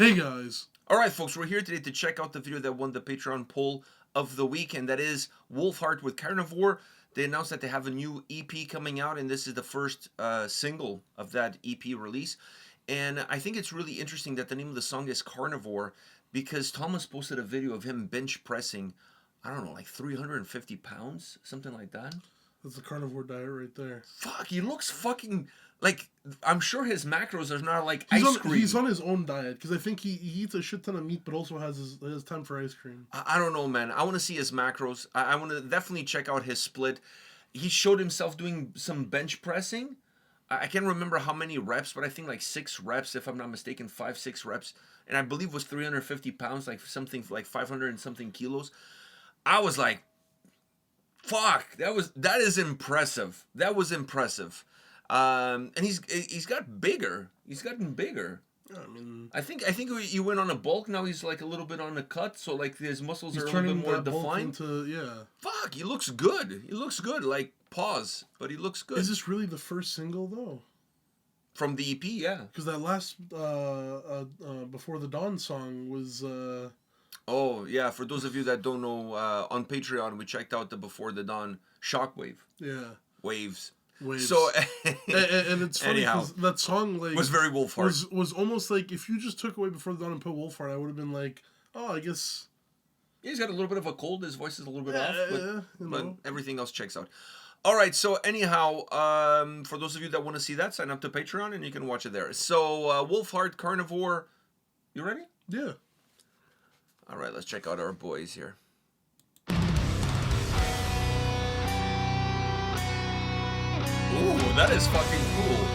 Hey guys. Alright folks, we're here today to check out the video that won the Patreon poll of the week, and that is Wolfheart with Carnivore. They announced that they have a new EP coming out, and this is the first single of that EP release. And I think it's really interesting that the name of the song is Carnivore, because Thomas posted a video of him bench pressing, I don't know, like 350 pounds, something like that. That's the carnivore diet right there. Fuck, he looks fucking... Like, I'm sure his macros are not like ice cream. He's on his own diet, because I think he eats a shit ton of meat, but also has his time for ice cream. I don't know, man. I want to see his macros. I want to definitely check out his split. He showed himself doing some bench pressing. I can't remember how many reps, but I think like 6 reps, if I'm not mistaken, 5-6 reps. And I believe was 350 pounds, like something like 500 and something kilos. I was like, fuck, that is impressive. That was impressive. And he's got bigger. He's gotten bigger. Yeah, I mean, I think he went on a bulk. Now he's like a little bit on a cut, so like his muscles are a little bit more defined. Fuck, he looks good. He looks good. Like pause, but he looks good. Is this really the first single though? From the EP, yeah. Because that last Before the Dawn song was. Oh yeah, for those of you that don't know, on Patreon we checked out the Before the Dawn Shockwave. Yeah. Waves. So and it's funny because that song was very Wolfheart. Was almost like if you just took away Before the Dawn and put Wolfheart, I would have been like, oh, I guess. Yeah, he's got a little bit of a cold. His voice is a little bit off, but know. Everything else checks out. All right, so anyhow, for those of you that want to see that, sign up to Patreon and you can watch it there. So Wolfheart, Carnivore, you ready? Yeah. All right, let's check out our boys here. Ooh, that is fucking cool.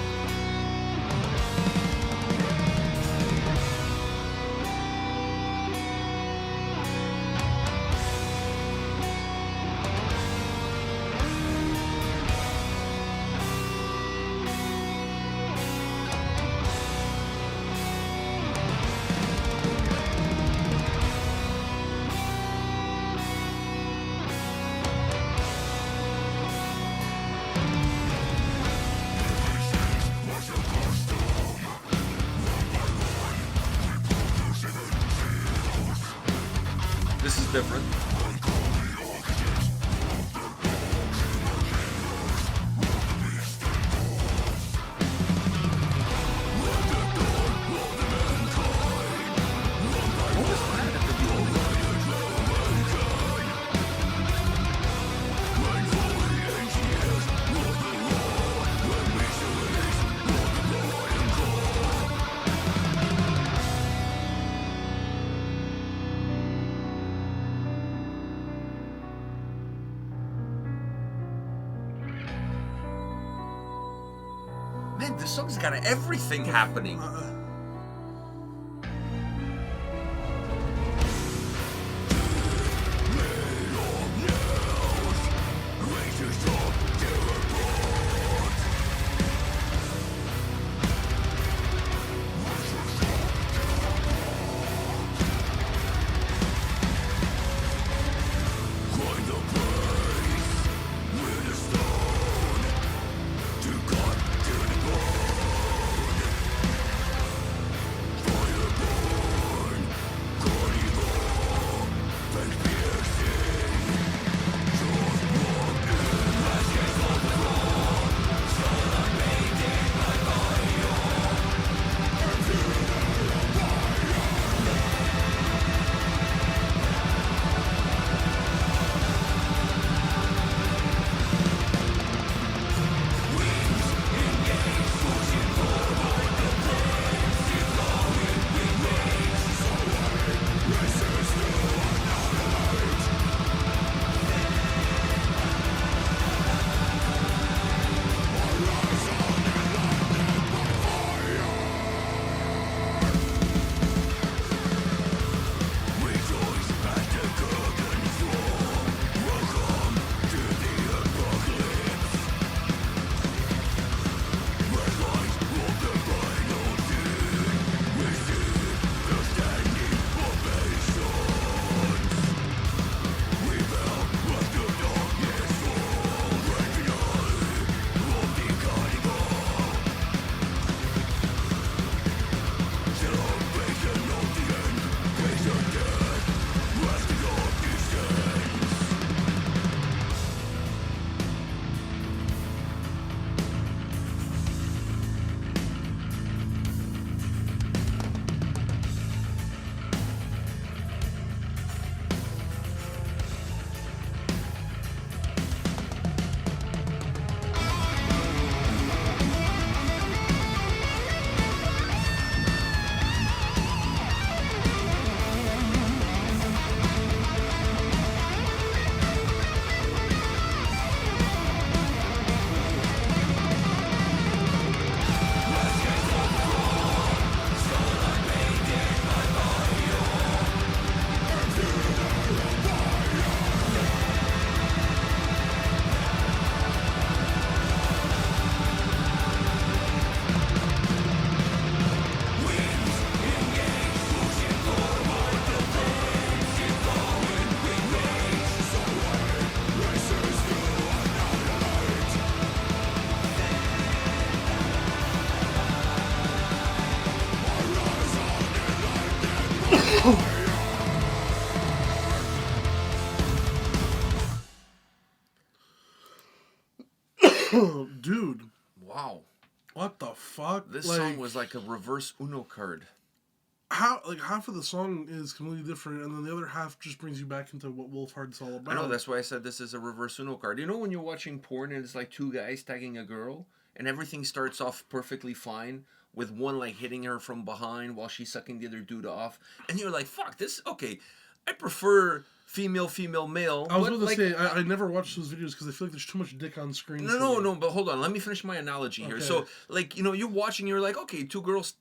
This is different. Man, this song's got everything happening. Dude, Wow. what the fuck? This song was like a reverse Uno card. How, like, half of the song is completely different, and then the other half just brings you back into what Wolfheart's all about. I know, that's why I said this is a reverse Uno card. You know when you're watching porn and it's like two guys tagging a girl, and everything starts off perfectly fine, with one like hitting her from behind while she's sucking the other dude off, and you're like, fuck, this, okay, I prefer female, male. I was about to say, I never watched those videos because I feel like there's too much dick on screen. No, but hold on. Let me finish my analogy here. Okay. So, like, you're watching, you're like, okay, two girls,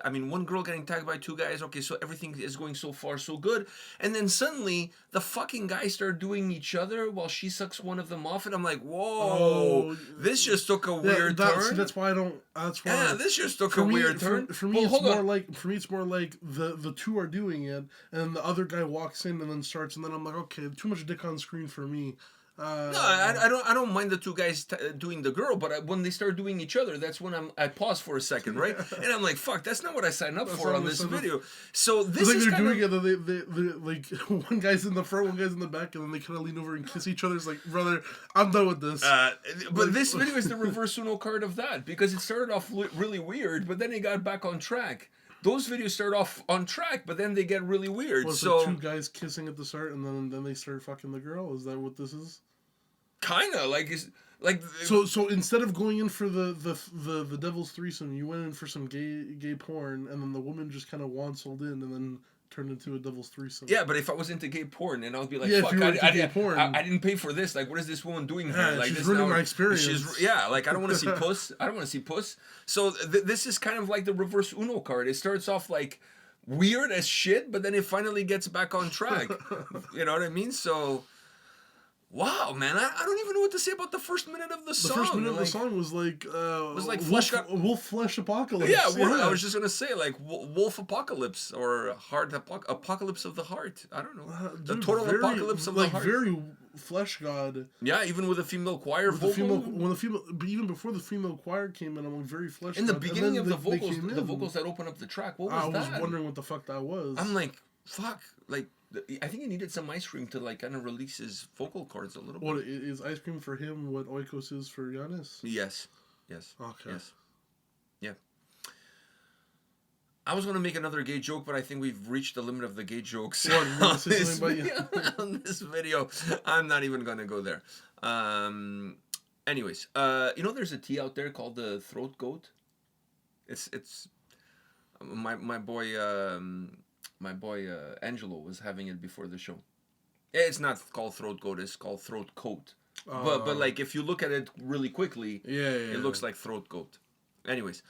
one girl getting tagged by two guys. Okay, so everything is going so far, so good. And then suddenly, the fucking guys start doing each other while she sucks one of them off. And I'm like, whoa, this just took a weird turn. See, that's why I don't, that's why. Yeah, this just took a weird turn. For me, it's more like the two are doing it, and the other guy walks in and then starts, and then I'm like, okay, too much dick on screen for me. No, I don't mind the two guys doing the girl, but when they start doing each other, that's when I pause for a second, right? And I'm like, fuck, that's not what I signed up for on this video. So this is they're kind doing it. They like one guy's in the front, one guy's in the back, and then they kind of lean over and kiss each other. It's like, brother, I'm done with this. But this video is the reverse Uno card of that, because it started off really weird, but then it got back on track. Those videos start off on track, but then they get really weird. Well, so two guys kissing at the start, and then they start fucking the girl. Is that what this is? Kinda like So instead of going in for the devil's threesome, you went in for some gay porn, and then the woman just kind of wanseled in, and then turned into a devil's threesome. Yeah, but if I was into gay porn, and I would be like, yeah, fuck, I didn't pay for this. Like, what is this woman doing here? Like, she's ruining my experience. Like, I don't want to see puss. I don't want to see puss. So this is kind of like the reverse Uno card. It starts off like weird as shit, but then it finally gets back on track. You know what I mean? So, wow, man, I don't even know what to say about the first minute of the song. The first minute of the song was like wolf flesh apocalypse. Yeah, I was just gonna say like wolf apocalypse or heart apocalypse of the heart. I don't know, the total apocalypse of the heart. Very flesh god. Yeah, even with a female choir vocal. But even before the female choir came in, I'm like very flesh. In the beginning of the vocals that open up the track, what was that? I was wondering what the fuck that was. I'm like, fuck, like. I think he needed some ice cream to like kind of release his vocal cords a little bit. What is ice cream for him? What oikos is for Giannis? Yes. Okay. Yes. Yeah. I was going to make another gay joke, but I think we've reached the limit of the gay jokes on this video. I'm not even going to go there. Anyways, there's a tea out there called the throat goat. It's my boy. My boy Angelo was having it before the show. It's not called throat goat; it's called throat coat. But like if you look at it really quickly, it looks like throat goat. Anyways,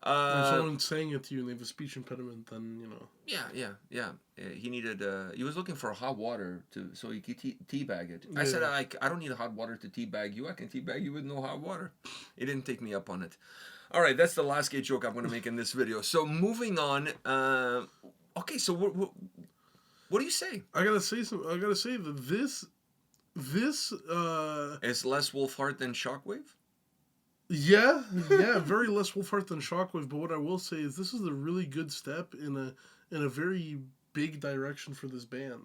if someone's saying it to you and they have a speech impediment, then you know. Yeah. He needed. He was looking for hot water so he could teabag it. I said I don't need hot water to teabag you. I can teabag you with no hot water. He didn't take me up on it. All right, that's the last gay joke I'm going to make in this video. So moving on. Okay, so what do you say? I gotta say that this is less Wolfheart than Shockwave. Yeah, very less Wolfheart than Shockwave. But what I will say is this is a really good step in a very big direction for this band.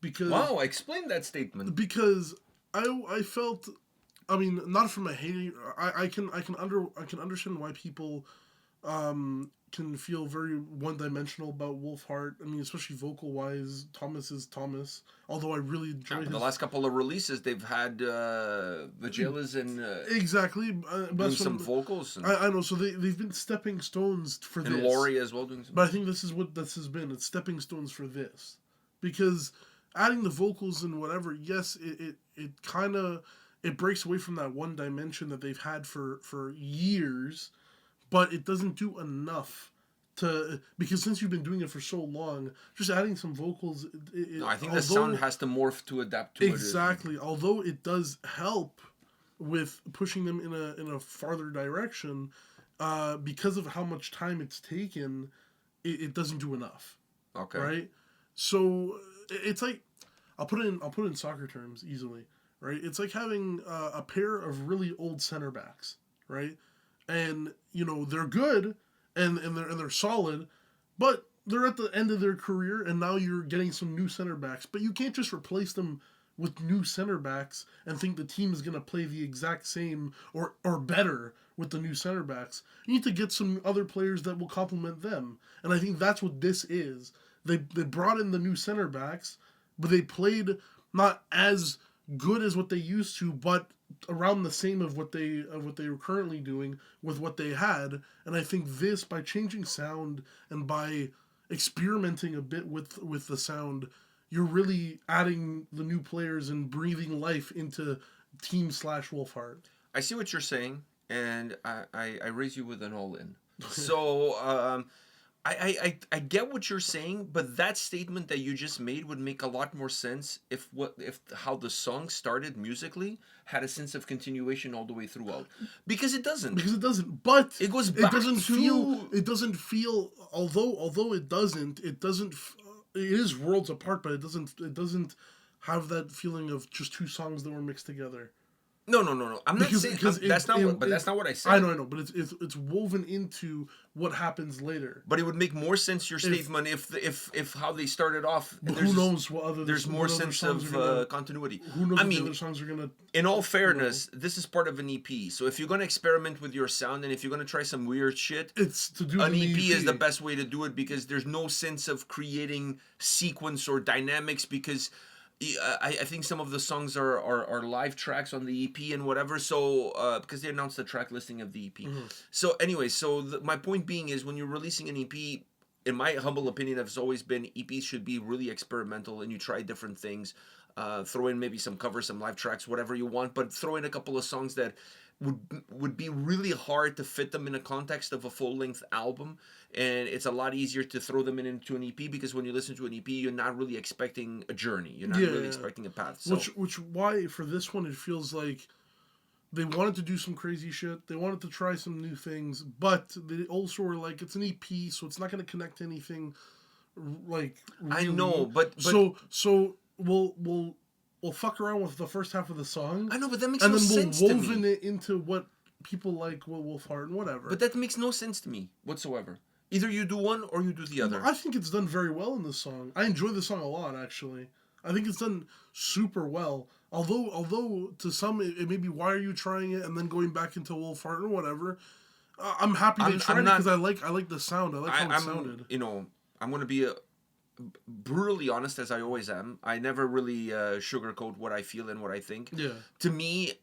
Because explain that statement. Because I felt, I mean, not from a hating. I can understand why people can feel very one-dimensional about Wolfheart. I mean, especially vocal-wise, Thomas is Thomas. Although I really enjoy the last couple of releases, they've had Vagilas and exactly doing some vocals. I know, so they've been stepping stones for this. And Laurie as well doing some. But I think this is what this has been. It's stepping stones for this, because adding the vocals and whatever, yes, it kind of breaks away from that one dimension that they've had for years. But it doesn't do enough because since you've been doing it for so long, just adding some vocals. I think the sound has to morph to adapt to it. Exactly. Although it does help with pushing them in a farther direction, because of how much time it's taken, it doesn't do enough. Okay. Right. So it's like I'll put it in soccer terms easily. Right. It's like having a pair of really old center backs. Right. And they're good, and they're solid, but they're at the end of their career, and now you're getting some new center backs. But you can't just replace them with new center backs and think the team is going to play the exact same or better with the new center backs. You need to get some other players that will complement them. And I think that's what this is. They brought in the new center backs, but they played not as good as what they used to, but around the same of what they were currently doing with what they had. And I think this, by changing sound and by experimenting a bit with the sound, you're really adding the new players and breathing life into team / Wolfheart. I see what you're saying, and I raise you with an all-in. So I get what you're saying, but that statement that you just made would make a lot more sense if how the song started musically had a sense of continuation all the way throughout. Because it doesn't. But it goes back it doesn't feel although it doesn't. It is worlds apart, but it doesn't have that feeling of just two songs that were mixed together. No. I'm not saying that's not what I said. I know, but it's woven into what happens later. But it would make more sense your statement if how they started off. Who knows what other there's more sense of continuity. Who knows what the other songs are gonna. In all fairness, this is part of an EP. So if you're gonna experiment with your sound and if you're gonna try some weird shit, it's to do an EP is the best way to do it because there's no sense of creating sequence or dynamics because. I think some of the songs are live tracks on the EP and whatever. So because they announced the track listing of the EP. Mm-hmm. So anyway, my point being is when you're releasing an EP, in my humble opinion, has always been EPs should be really experimental and you try different things. Throw in maybe some covers, some live tracks, whatever you want, but throw in a couple of songs that would be really hard to fit them in a context of a full-length album, and it's a lot easier to throw them into an EP because when you listen to an EP, you're not really expecting a journey. You're not really expecting a path. So. Which why for this one it feels like they wanted to do some crazy shit. They wanted to try some new things, but they also were like, it's an EP, so it's not going to connect to anything. Like really. I know, but so we'll fuck around with the first half of the song. I know, but that makes no sense to me. And then we'll woven it into what people like, Wolfheart and whatever. But that makes no sense to me whatsoever. Either you do one or you do the other. I think it's done very well in this song. I enjoy the song a lot, actually. I think it's done super well. Although to some it may be, why are you trying it and then going back into Wolfheart or whatever. I'm happy they tried it because I like the sound. I like how it sounded. You know, I'm going to be brutally honest as I always am. I never really sugarcoat what I feel and what I think. Yeah. To me,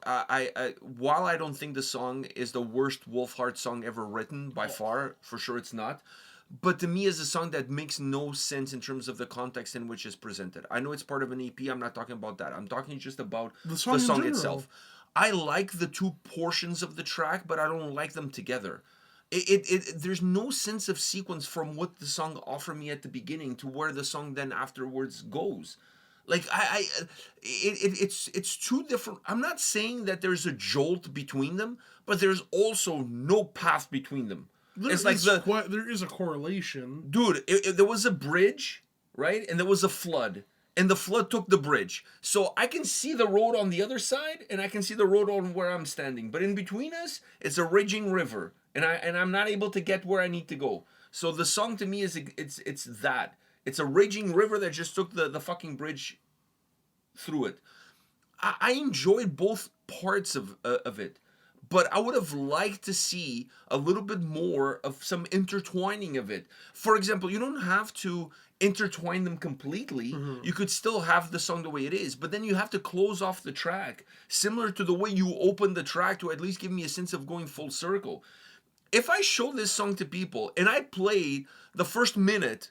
I while I don't think the song is the worst Wolfheart song ever written by far, for sure it's not. But to me, it's a song that makes no sense in terms of the context in which it's presented. I know it's part of an EP. I'm not talking about that. I'm talking just about the song itself. I like the two portions of the track, but I don't like them together. There's no sense of sequence from what the song offered me at the beginning to where the song then afterwards goes. Like it's two different. I'm not saying that there's a jolt between them, but there's also no path between them. There is a correlation, dude. There was a bridge, right, and there was a flood, and the flood took the bridge. So I can see the road on the other side, and I can see the road on where I'm standing. But in between us, it's a raging river, and I'm not able to get where I need to go. So the song to me is it's that. It's a raging river that just took the fucking bridge through it. I enjoyed both parts of it, but I would have liked to see a little bit more of some intertwining of it. For example, you don't have to intertwine them completely. Mm-hmm. You could still have the song the way it is, but then you have to close off the track, similar to the way you open the track to at least give me a sense of going full circle. If I show this song to people and I play the first minute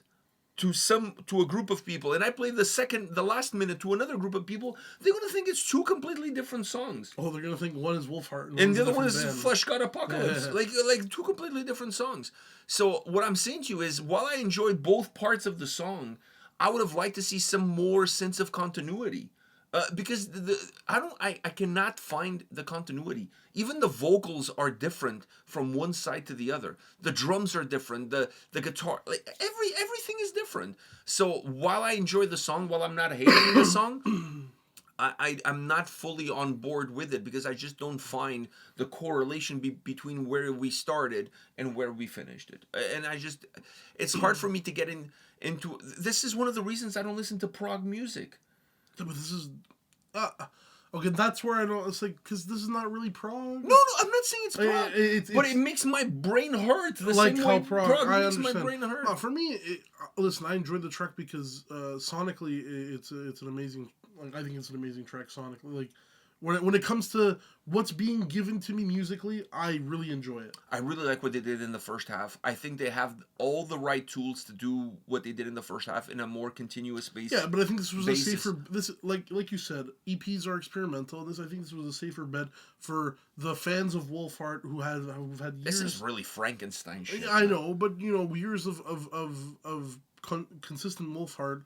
to a group of people, and I play the last minute to another group of people, they're gonna think it's two completely different songs. Oh, they're gonna think one is Wolfheart and the other one is Flesh God Apocalypse. Yeah. Like two completely different songs. So what I'm saying to you is, while I enjoyed both parts of the song, I would have liked to see some more sense of continuity. Because I cannot find the continuity. Even the vocals are different from one side to the other. The drums are different. The guitar, like everything is different. So while I enjoy the song, while I'm not hating the song, I'm not fully on board with it because I just don't find the correlation between where we started and where we finished it. And it's hard for me to get into. This is one of the reasons I don't listen to prog music. Yeah, but this is okay. That's where I don't. It's like because this is not really prog. No, I'm not saying it's prog, but it makes my brain hurt the like same how way prog makes understand. my brain hurt. No, for me, listen, I enjoyed the track because sonically, it's an amazing. Like I think it's an amazing track sonically. Like when it comes to what's being given to me musically, I really enjoy it. I really like what they did in the first half. I think they have all the right tools to do what they did in the first half in a more continuous basis. Yeah, but I think this was a safer. This like you said, EPs are experimental. I think this was a safer bet for the fans of Wolfheart who've had years. This is really Frankenstein shit. I know, but years of consistent Wolfheart.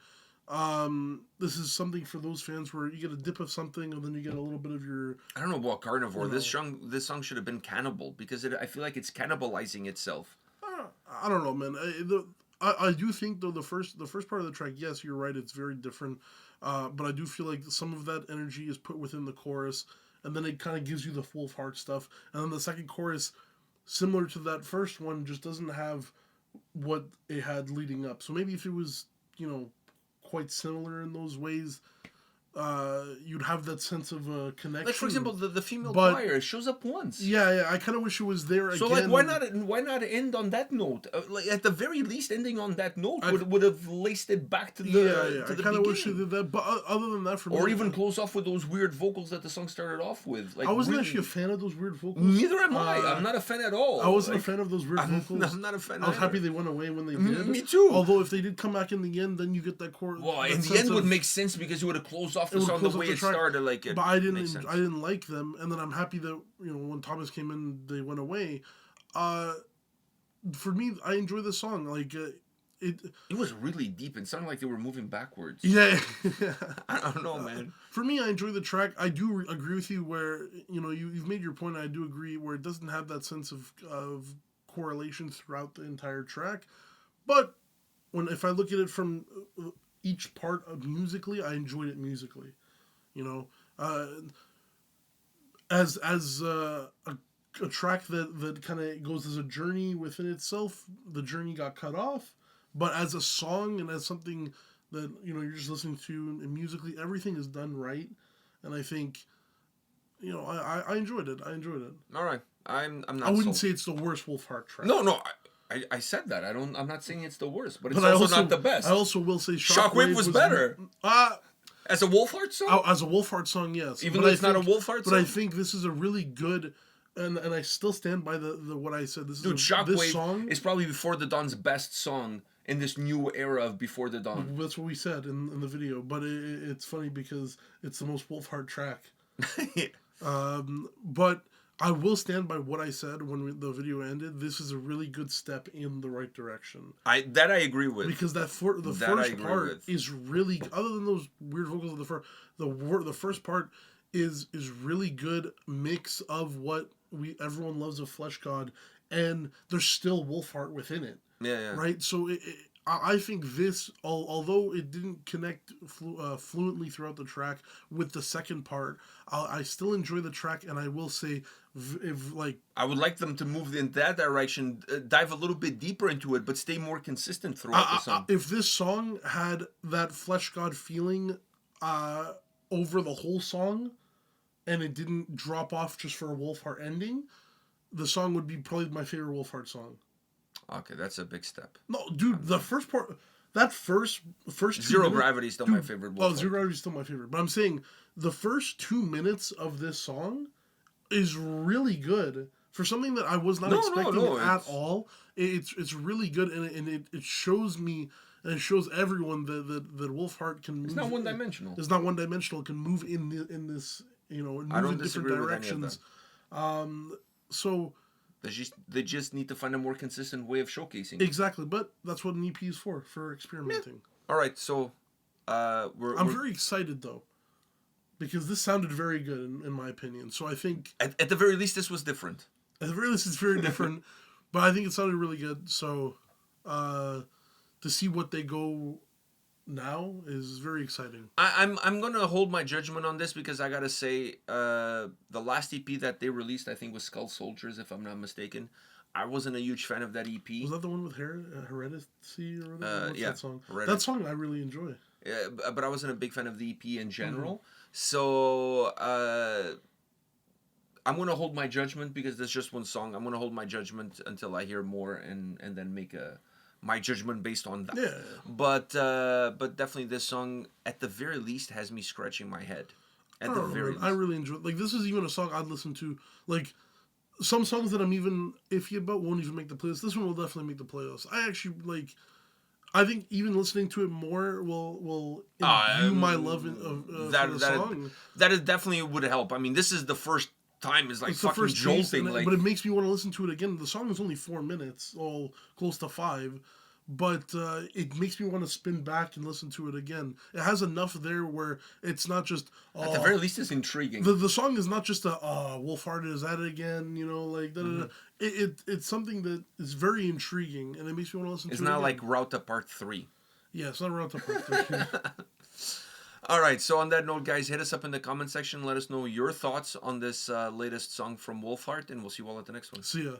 This is something for those fans where you get a dip of something and then you get a little bit of your. I don't know about Carnivore. This song should have been Cannibal because I feel like it's cannibalizing itself. I don't know, man. I do think though the first part of the track, yes, you're right. It's very different, but I do feel like some of that energy is put within the chorus, and then it kind of gives you the Wolfheart stuff, and then the second chorus, similar to that first one, just doesn't have what it had leading up. So maybe if it was quite similar in those ways, you'd have that sense of a connection. Like for example, the female pyre shows up once. Yeah. I kind of wish it was there again. So like, why not end on that note? Like at the very least, ending on that note would have laced it back to the to the I kind of wish it did that. But other than that, for me, or even close off with those weird vocals that the song started off with. Like I wasn't actually a fan of those weird vocals. Neither am I. I'm not a fan at all. I wasn't a fan of those weird vocals. I'm not a fan. I was happy they went away when they did. Me too. Although if they did come back in the end, then you get that chord. Well, in the end would make sense because you would have closed off the song the way it started. Like it. But I didn't like them, and then I'm happy that when Thomas came in, they went away. For me, I enjoy the song. Like it was really deep and sounded like they were moving backwards. Yeah. I don't know, man. For me, I enjoy the track. I do agree with you where you've made your point. I do agree where it doesn't have that sense of correlation throughout the entire track, but if I look at it from each part of musically, I enjoyed it musically. As a track that kind of goes as a journey within itself, the journey got cut off. But as a song and as something that you're just listening to and musically, everything is done right, and I think I enjoyed it. All right, I'm not. I wouldn't say it's the worst Wolfheart track. No. I said that. I'm not saying it's the worst, but it's also not the best. I also will say Shockwave was better. As a Wolfheart song? As a Wolfheart song, yes. Even though it's not a Wolfheart song? But I think this is a really good, and I still stand by the what I said. Shockwave song is probably Before the Dawn's best song in this new era of Before the Dawn. That's what we said in the video, but it's funny because it's the most Wolfheart track. But I will stand by what I said when the video ended. This is a really good step in the right direction. I agree with, because the first part is really, other than those weird vocals of the first part is really good mix of what everyone loves of Flesh God, and there's still Wolfheart within it. Yeah. Right. So I think this, although it didn't connect fluently throughout the track with the second part, I still enjoy the track, and I will say, I would like them to move in that direction, dive a little bit deeper into it, but stay more consistent throughout the song. If this song had that Flesh God feeling over the whole song, and it didn't drop off just for a Wolfheart ending, the song would be probably my favorite Wolfheart song. Okay, that's a big step. No, dude, the first part, that first Zero Gravity is still my favorite. Zero Gravity is still my favorite. But I'm saying the first 2 minutes of this song is really good for something that I was not expecting at all. It's really good, and it shows me and it shows everyone that Wolfheart can move. It's not one dimensional. It's not one dimensional. It can move in this move in different directions. So. They just need to find a more consistent way of showcasing. Exactly, but that's what an EP is for experimenting. Yeah. All right, so I'm very excited though, because this sounded very good in my opinion. So I think at the very least this was different. At the very least, it's very different, but I think it sounded really good. So to see what they go now is very exciting. I'm gonna hold my judgment on this because I gotta say the last EP that they released, I think, was Skull Soldiers, if I'm not mistaken. I wasn't a huge fan of that EP. Was that the one with Heredity or whatever? Yeah, that song? Heredity. That song I really enjoy. but I wasn't a big fan of the EP in general. So I'm gonna hold my judgment because there's just one song. I'm gonna hold my judgment until I hear more and then make my judgment based on that. Yeah. But definitely this song at the very least has me scratching my head. At the very least. I really enjoy it. Like, this is even a song I'd listen to. Like, some songs that I'm even iffy about won't even make the playlist. This one will definitely make the playlist. I actually, like, I think even listening to it more will imbue my love for the song. That is definitely would help. I mean, this is the first time is like It's fucking jolting. Like, but it makes me want to listen to it again. The song is only 4 minutes, close to 5. But it makes me want to spin back and listen to it again. It has enough there where it's not just... at the very least, it's intriguing. The song is not just Wolfheart is at it again, you know, like... It's something that is very intriguing, and it makes me want to listen to it again. It's not like Route to Part 3. Yeah, it's not Route to Part 3. All right, so on that note, guys, hit us up in the comment section. Let us know your thoughts on this latest song from Wolfheart, and we'll see you all at the next one. See ya.